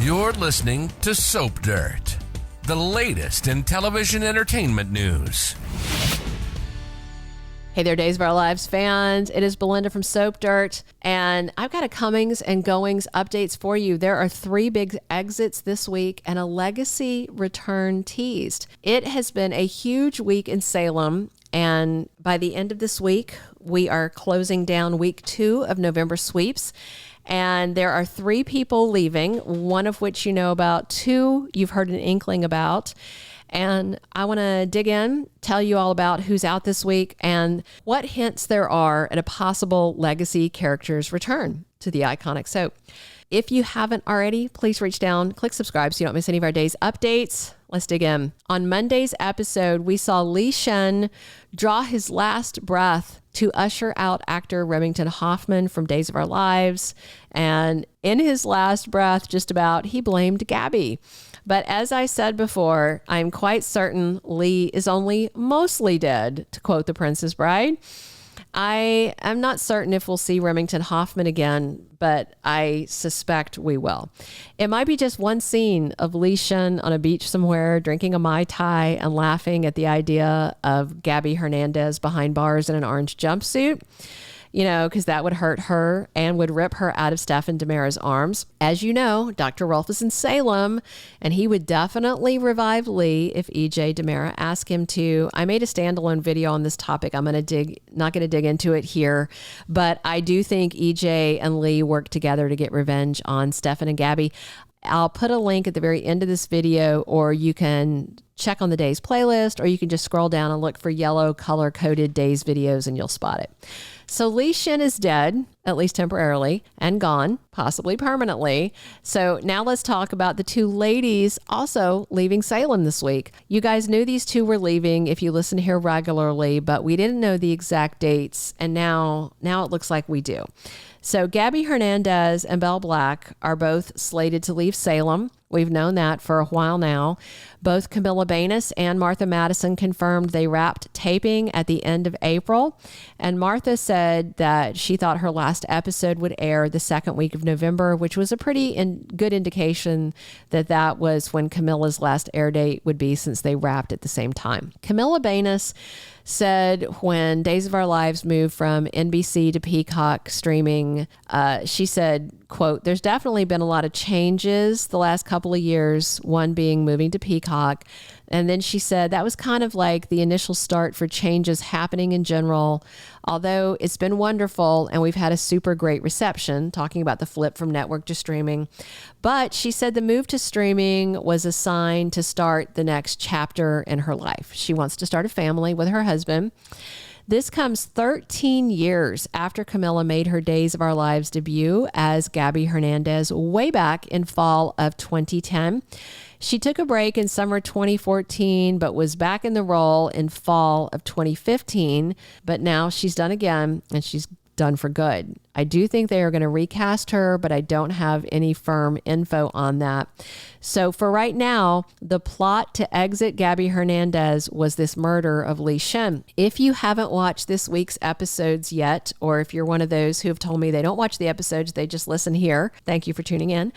You're listening to Soap Dirt, the latest in television entertainment news. Hey there, Days of Our Lives fans. It is Belinda from Soap Dirt, and I've got a comings and goings updates for you. There are 3 big exits this week and a legacy return teased. It has been a huge week in Salem, and by the end of this week, we are closing down week 2 of November sweeps. And there are 3 people leaving, one of which you know about, 2 you've heard an inkling about. And I want to dig in, tell you all about who's out this week and what hints there are at a possible legacy character's return to the iconic soap. If you haven't already, please reach down, click subscribe so you don't miss any of our day's updates. Let's dig in. On Monday's episode, we saw Li Shin draw his last breath to usher out actor Remington Hoffman from Days of Our Lives. And in his last breath, just about, he blamed Gabby. But as I said before, I'm quite certain Lee is only mostly dead, to quote The Princess Bride. I am not certain if we'll see Remington Hoffman again, but I suspect we will. It might be just one scene of Li Shin on a beach somewhere drinking a Mai Tai and laughing at the idea of Gabby Hernandez behind bars in an orange jumpsuit. You know, because that would hurt her and would rip her out of Stefan DiMera's arms. As you know, Dr. Rolf is in Salem, and he would definitely revive Lee if EJ DiMera asked him to. I made a standalone video on this topic. I'm not going to dig into it here, but I do think EJ and Lee work together to get revenge on Stefan and Gabby. I'll put a link at the very end of this video, or you can check on the Days playlist, or you can just scroll down and look for yellow color-coded Days videos and you'll spot it. So Li Shin is dead, at least temporarily, and gone, possibly permanently. So now let's talk about the 2 ladies also leaving Salem this week. You guys knew these 2 were leaving if you listen here regularly, but we didn't know the exact dates, and now it looks like we do. So Gabby Hernandez and Belle Black are both slated to leave Salem. We've known that for a while now. Both Camila Banus and Martha Madison confirmed they wrapped taping at the end of April. And Martha said that she thought her last episode would air the 2nd week of November, which was a pretty good indication that that was when Camila's last air date would be, since they wrapped at the same time. Camila Banus said when Days of Our Lives moved from NBC to Peacock streaming, she said, quote, "There's definitely been a lot of changes the last couple of years, one being moving to Peacock." And then she said that was kind of like the initial start for changes happening in general, although it's been wonderful and we've had a super great reception, talking about the flip from network to streaming. But she said the move to streaming was a sign to start the next chapter in her life. She wants to start a family with her husband. This comes 13 years after Camila made her Days of Our Lives debut as Gabby Hernandez way back in fall of 2010. She took a break in summer 2014, but was back in the role in fall of 2015. But now she's done again, and she's done for good. I do think they are going to recast her, but I don't have any firm info on that. So for right now, the plot to exit Gabby Hernandez was this murder of Li Shin. If you haven't watched this week's episodes yet, or if you're one of those who have told me they don't watch the episodes, they just listen here, thank you for tuning in.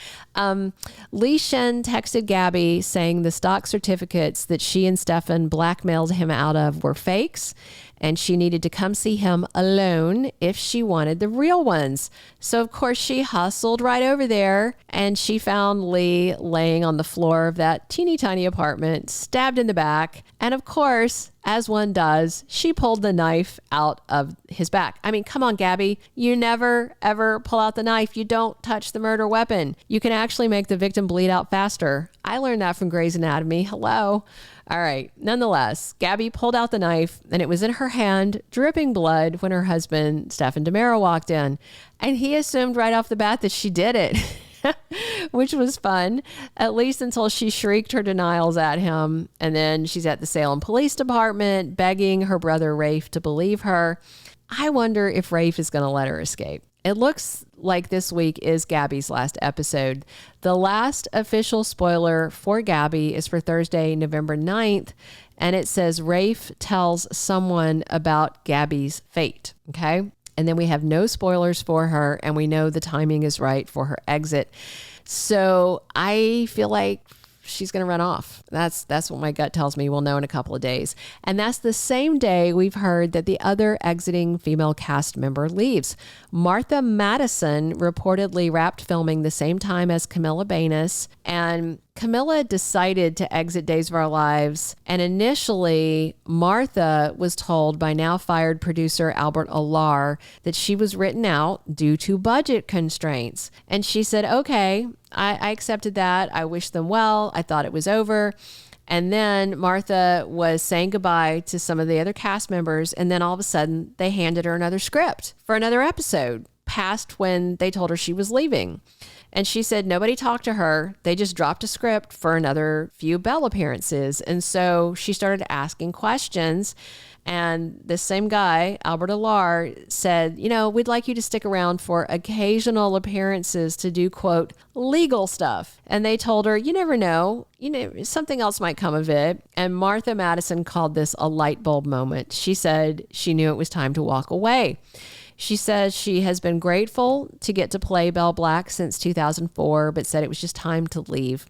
Li Shin texted Gabby saying the stock certificates that she and Stefan blackmailed him out of were fakes, and she needed to come see him alone if she wanted the real ones. So of course she hustled right over there, and she found Lee laying on the floor of that teeny tiny apartment, stabbed in the back. And of course, as one does, she pulled the knife out of his back. I mean, come on, Gabby. You never, ever pull out the knife. You don't touch the murder weapon. You can actually make the victim bleed out faster. I learned that from Grey's Anatomy. Hello. All right. Nonetheless, Gabby pulled out the knife, and it was in her hand, dripping blood, when her husband, Stefan DiMera, walked in. And he assumed right off the bat that she did it. Which was fun, at least until she shrieked her denials at him. And then she's at the Salem Police Department begging her brother Rafe to believe her. I wonder if Rafe is going to let her escape. It looks like this week is Gabby's last episode. The last official spoiler for Gabby is for Thursday, November 9th. And it says Rafe tells someone about Gabby's fate. Okay. and then we have no spoilers for her, and we know the timing is right for her exit. So I feel like she's going to run off. That's what my gut tells me. We'll know in a couple of days. And that's the same day we've heard that the other exiting female cast member leaves. Martha Madison reportedly wrapped filming the same time as Camila Banus, and Camila decided to exit Days of Our Lives, and initially Martha was told by now fired producer Albert Alar that she was written out due to budget constraints. And she said, okay, I accepted that. I wish them well. I thought it was over. And then Martha was saying goodbye to some of the other cast members, and then all of a sudden they handed her another script for another episode past when they told her she was leaving. And she said nobody talked to her. They just dropped a script for another few Belle appearances. And so she started asking questions. And the same guy, Albert Alar, said, we'd like you to stick around for occasional appearances to do, quote, legal stuff. And they told her, you never know, something else might come of it. And Martha Madison called this a light bulb moment. She said she knew it was time to walk away. She says she has been grateful to get to play Belle Black since 2004, but said it was just time to leave.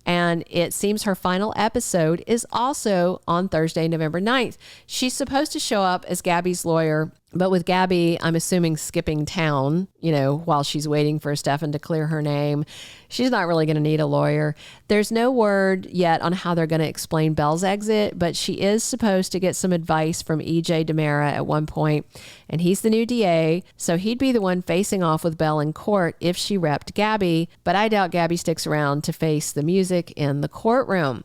And it seems her final episode is also on Thursday, November 9th. She's supposed to show up as Gabby's lawyer, but with Gabby, I'm assuming skipping town, while she's waiting for Stefan to clear her name, she's not really going to need a lawyer. There's no word yet on how they're going to explain Belle's exit, but she is supposed to get some advice from E.J. DiMera at one point, and he's the new DA, so he'd be the one facing off with Belle in court if she repped Gabby, but I doubt Gabby sticks around to face the music in the courtroom.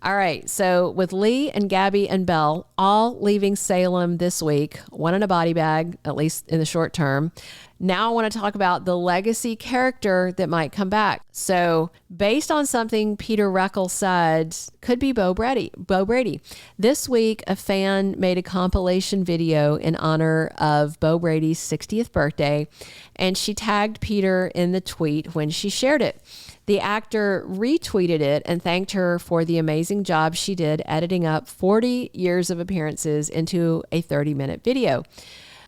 All right, so with Li and Gabby and Belle all leaving Salem this week, one in a body bag, at least in the short term, now I want to talk about the legacy character that might come back. So based on something Peter Reckell said, could be Bo Brady. This week, a fan made a compilation video in honor of Bo Brady's 60th birthday, and she tagged Peter in the tweet when she shared it. The actor retweeted it and thanked her for the amazing job she did editing up 40 years of appearances into a 30-minute video.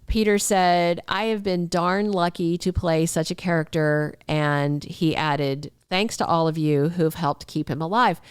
Peter said, I have been darn lucky to play such a character, and he added, thanks to all of you who've helped keep him alive.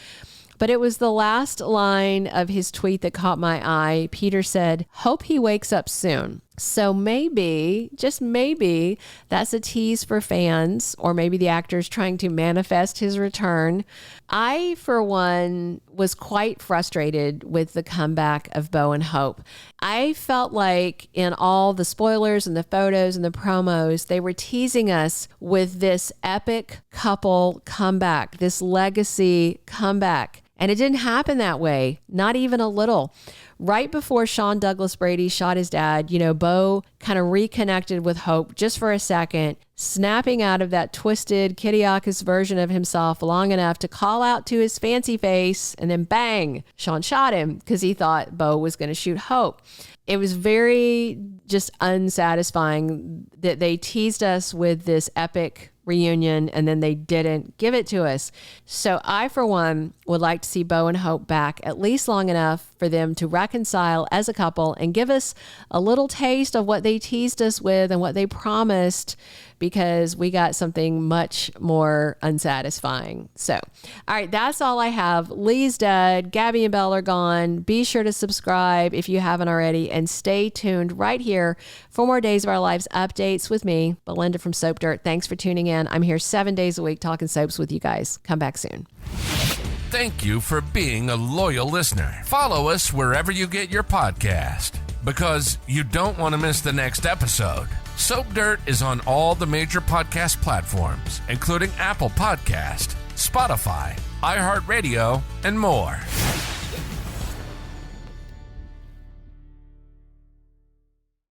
But it was the last line of his tweet that caught my eye. Peter said, hope he wakes up soon. So maybe, just maybe, that's a tease for fans, or maybe the actor's trying to manifest his return. I, for one, was quite frustrated with the comeback of Bo and Hope. I felt like in all the spoilers and the photos and the promos, they were teasing us with this epic couple comeback, this legacy comeback. And it didn't happen that way, not even a little. Right before Sean Douglas Brady shot his dad, Bo kind of reconnected with Hope just for a second, snapping out of that twisted Kiriakis version of himself long enough to call out to his fancy face, and then bang, Sean shot him because he thought Bo was going to shoot Hope. It was very just unsatisfying that they teased us with this epic reunion and then they didn't give it to us. So I, for one, would like to see Bo and Hope back at least long enough for them to reconcile as a couple and give us a little taste of what they teased us with and what they promised, because we got something much more unsatisfying. So, all right, that's all I have. Lee's dead. Gabby and Belle are gone. Be sure to subscribe if you haven't already, and stay tuned right here for more Days of Our Lives updates with me, Belinda from Soap Dirt. Thanks for tuning in. I'm here 7 days a week talking soaps with you guys. Come back soon. Thank you for being a loyal listener. Follow us wherever you get your podcast, because you don't want to miss the next episode. Soap Dirt is on all the major podcast platforms, including Apple Podcast, Spotify, iHeartRadio, and more.